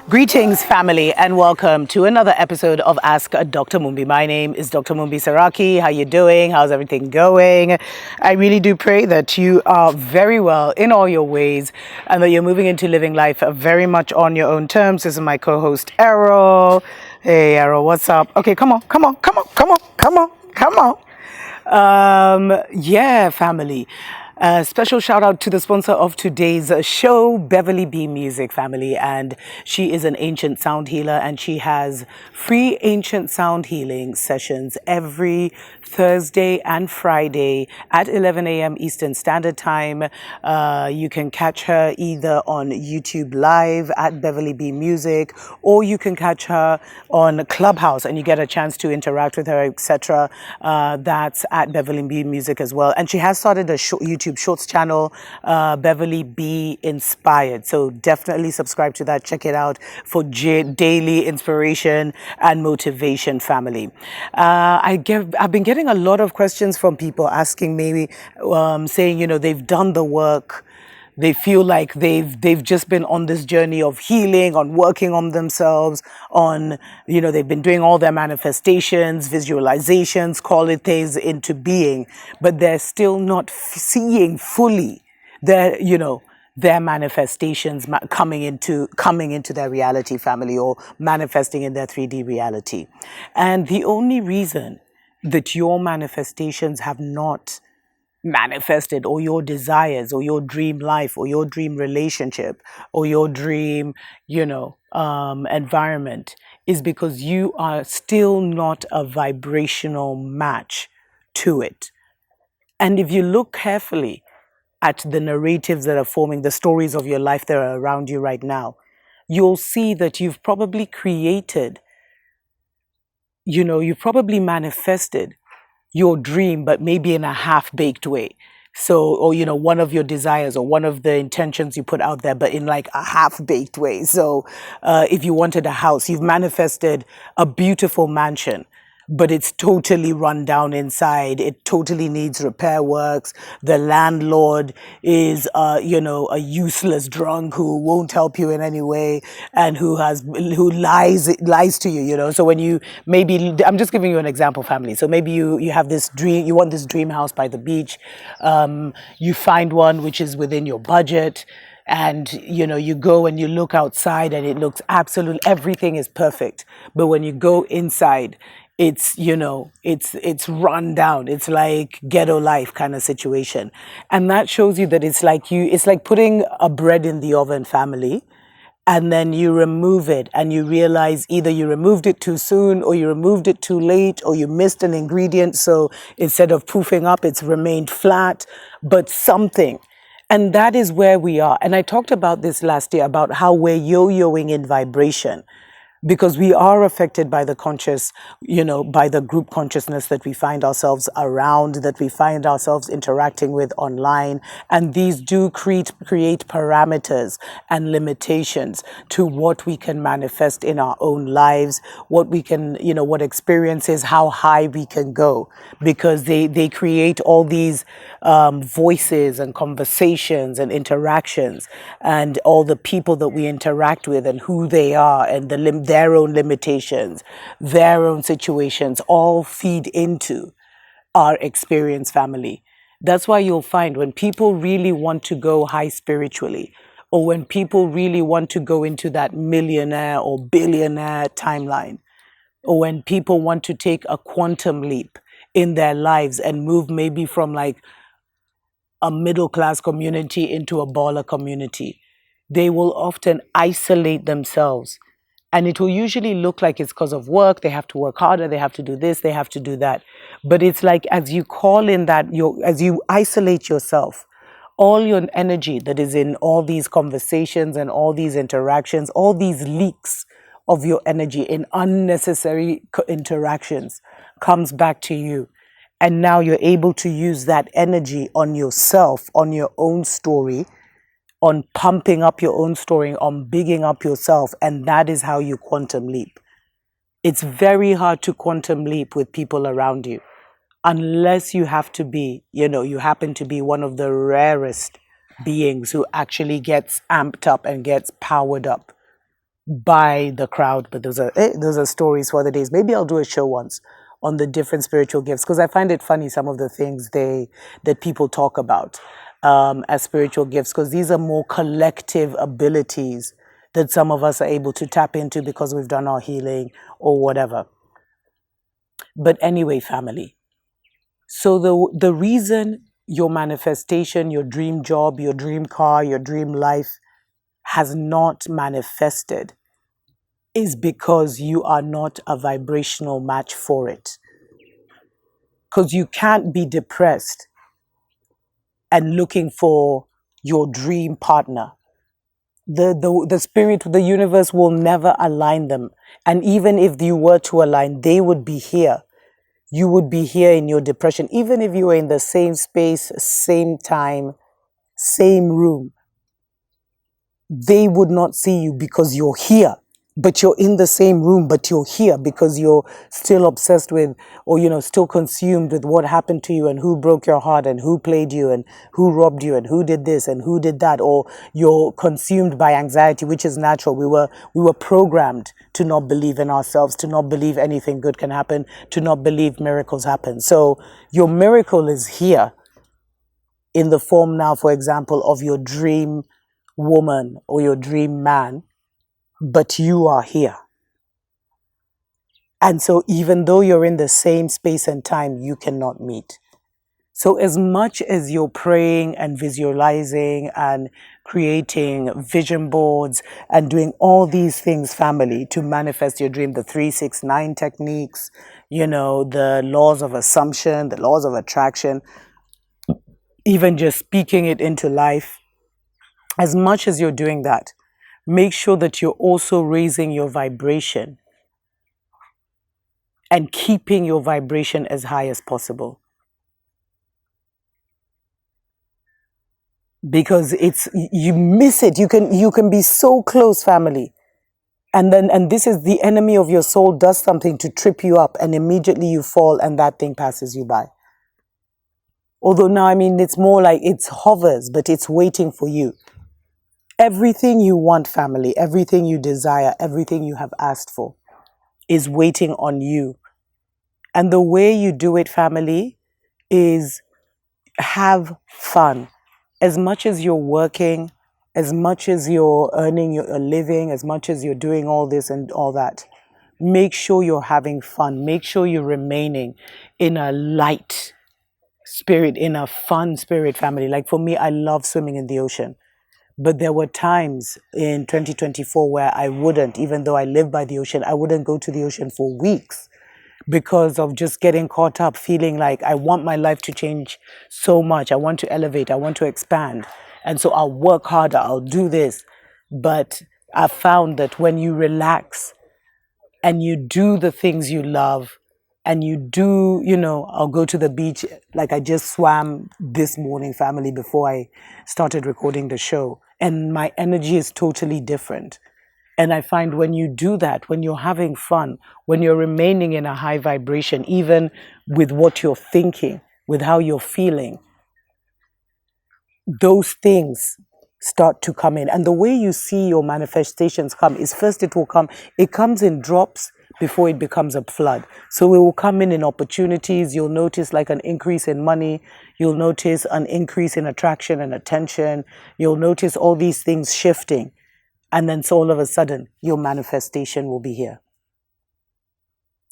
Greetings, family, and welcome to another episode of Ask Dr. Mumbi. My name is Dr. Mumbi Saraki. How you doing? How's everything going? I really do pray that you are very well in all your ways and that you're moving into living life very much on your own terms. This is my co-host, Errol. Hey, Errol, what's up? Okay, come on, come on, come on, come on, come on, come on. Yeah, family. Special shout out to the sponsor of today's show, Beverly B Music family. And she is an ancient sound healer and she has free ancient sound healing sessions every Thursday and Friday at 11 a.m. Eastern Standard Time. You can catch her either on YouTube Live at Beverly B Music, or you can catch her on Clubhouse and you get a chance to interact with her, etc. That's at Beverly B Music as well. And she has started a YouTube Shorts channel, Beverly B Inspired. So definitely subscribe to that. Check it out for daily inspiration and motivation, family. I've been getting a lot of questions from people asking me, saying, they've done the work. They feel like they've just been on this journey of healing, on working on themselves, on, they've been doing all their manifestations, visualizations, call it things into being, but they're still not seeing fully their manifestations coming into their reality, family, or manifesting in their 3D reality. And the only reason that your manifestations have not manifested, or your desires, or your dream life, or your dream relationship, or your dream environment, is because you are still not a vibrational match to it. And if you look carefully at the narratives that are forming, the stories of your life that are around you right now, you'll see that you've probably manifested your dream, but maybe in a half-baked way. So, or, one of your desires or one of the intentions you put out there, but in like a half-baked way. So, if you wanted a house, you've manifested a beautiful mansion, but it's totally run down inside. It totally needs repair works. The landlord is, a useless drunk who won't help you in any way and who lies to you. So when I'm just giving you an example, family. So maybe you have this dream, you want this dream house by the beach. You find one which is within your budget. And, you go and you look outside and it looks everything is perfect. But when you go inside, it's run down. It's like ghetto life kind of situation. And that shows you that it's like putting a bread in the oven, family. And then you remove it and you realize either you removed it too soon or you removed it too late or you missed an ingredient. So instead of poofing up, it's remained flat, but something. And that is where we are. And I talked about this last year about how we're yo-yoing in vibration, because we are affected by the by the group consciousness that we find ourselves around, that we find ourselves interacting with online. And these do create parameters and limitations to what we can manifest in our own lives, what we can, what experiences, how high we can go, because they create all these voices and conversations and interactions and all the people that we interact with and who they are and their own limitations, their own situations, all feed into our experience, family. That's why you'll find when people really want to go high spiritually, or when people really want to go into that millionaire or billionaire timeline, or when people want to take a quantum leap in their lives and move maybe from like a middle class community into a baller community, they will often isolate themselves. And it will usually look like it's because of work. They have to work harder. They have to do this. They have to do that. But it's like as you call in as you isolate yourself, all your energy that is in all these conversations and all these interactions, all these leaks of your energy in unnecessary interactions comes back to you. And now you're able to use that energy on yourself, on your own story, on pumping up your own story, on bigging up yourself. And that is how you quantum leap. It's very hard to quantum leap with people around you, unless you have to be, you happen to be one of the rarest beings who actually gets amped up and gets powered up by the crowd. But those are stories for other days. Maybe I'll do a show once on the different spiritual gifts, because I find it funny some of the things that people talk about as spiritual gifts, because these are more collective abilities that some of us are able to tap into because we've done our healing or whatever. But anyway, family. So the reason your manifestation, your dream job, your dream car, your dream life has not manifested is because you are not a vibrational match for it. Because you can't be depressed and looking for your dream partner. The spirit, the universe will never align them. And even if you were to align, they would be here. You would be here in your depression. Even if you were in the same space, same time, same room, they would not see you because you're here. But you're in the same room, but you're here because you're still obsessed with, or, still consumed with what happened to you and who broke your heart and who played you and who robbed you and who did this and who did that. Or you're consumed by anxiety, which is natural. We were programmed to not believe in ourselves, to not believe anything good can happen, to not believe miracles happen. So your miracle is here in the form now, for example, of your dream woman or your dream man, but you are here. And so even though you're in the same space and time, you cannot meet. So as much as you're praying and visualizing and creating vision boards and doing all these things, family, to manifest your dream, the 369 techniques, the laws of assumption, the laws of attraction, even just speaking it into life, as much as you're doing that, make sure that you're also raising your vibration and keeping your vibration as high as possible. Because you miss it. You can be so close, family. And this is the enemy of your soul does something to trip you up, and immediately you fall and that thing passes you by. Although now, it's more like it hovers, but it's waiting for you. Everything you want, family, everything you desire, everything you have asked for is waiting on you. And the way you do it, family, is have fun. As much as you're working, as much as you're earning your living, as much as you're doing all this and all that, make sure you're having fun. Make sure you're remaining in a light spirit, in a fun spirit, family. Like for me, I love swimming in the ocean. But there were times in 2024 where I wouldn't, even though I live by the ocean, I wouldn't go to the ocean for weeks because of just getting caught up, feeling like I want my life to change so much. I want to elevate, I want to expand. And so I'll work harder, I'll do this. But I found that when you relax and you do the things you love, and you do, I'll go to the beach. Like I just swam this morning, family, before I started recording the show. And my energy is totally different. And I find when you do that, when you're having fun, when you're remaining in a high vibration, even with what you're thinking, with how you're feeling, those things start to come in. And the way you see your manifestations come is first it comes in drops before it becomes a flood. So it will come in opportunities. You'll notice like an increase in money. You'll notice an increase in attraction and attention. You'll notice all these things shifting. And then so all of a sudden, your manifestation will be here.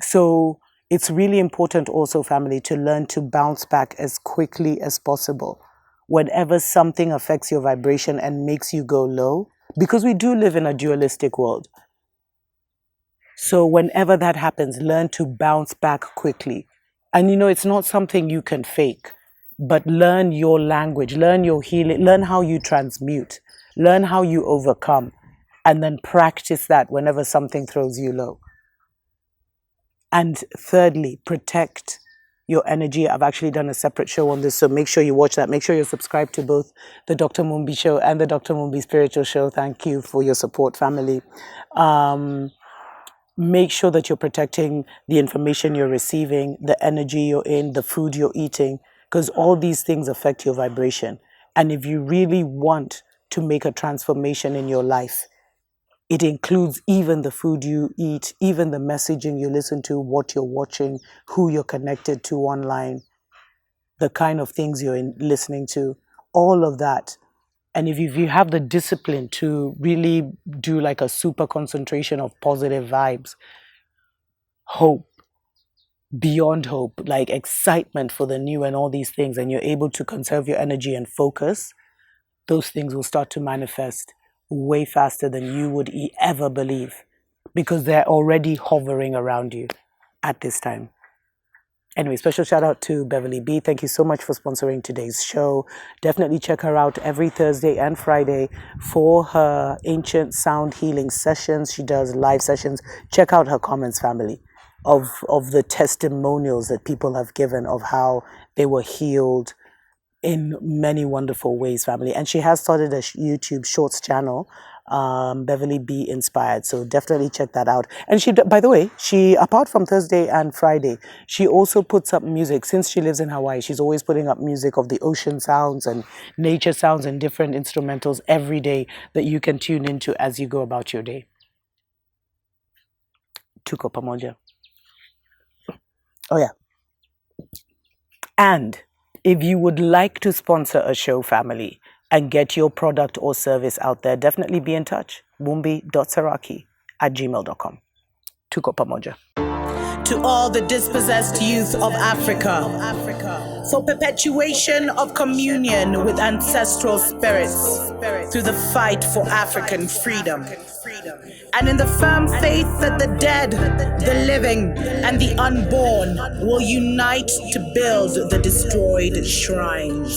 So it's really important also, family, to learn to bounce back as quickly as possible. Whenever something affects your vibration and makes you go low, because we do live in a dualistic world. So whenever that happens, learn to bounce back quickly. And it's not something you can fake, but learn your language, learn your healing, learn how you transmute, learn how you overcome, and then practice that whenever something throws you low. And thirdly, protect your energy. I've actually done a separate show on this, so make sure you watch that. Make sure you're subscribed to both the Dr. Mumbi show and the Dr. Mumbi spiritual show. Thank you for your support, family. Make sure that you're protecting the information you're receiving, the energy you're in, the food you're eating, because all these things affect your vibration. And if you really want to make a transformation in your life, It includes even the food you eat, even the messaging you listen to, what you're watching, who you're connected to online, the kind of things you're listening to, all of that. And if you have the discipline to really do like a super concentration of positive vibes, hope, beyond hope, like excitement for the new and all these things, and you're able to conserve your energy and focus, those things will start to manifest way faster than you would ever believe because they're already hovering around you at this time. Anyway, special shout out to Beverly B. Thank you so much for sponsoring today's show. Definitely check her out every Thursday and Friday for her ancient sound healing sessions. She does live sessions. Check out her comments, family, of the testimonials that people have given of how they were healed in many wonderful ways, family. And she has started a YouTube Shorts channel, Beverly B Inspired. So definitely check that out. And she, by the way, she, apart from Thursday and Friday, she also puts up music. Since she lives in Hawaii, she's always putting up music of the ocean sounds and nature sounds and different instrumentals every day that you can tune into as you go about your day. Tuko pamoja. Oh yeah. And if you would like to sponsor a show, family, and get your product or service out there, definitely be in touch. mumbi.saraki@gmail.com. Tuko pamoja. To all the dispossessed youth of Africa, for perpetuation of communion with ancestral spirits through the fight for African freedom. And in the firm faith that the dead, the living, and the unborn will unite to build the destroyed shrines.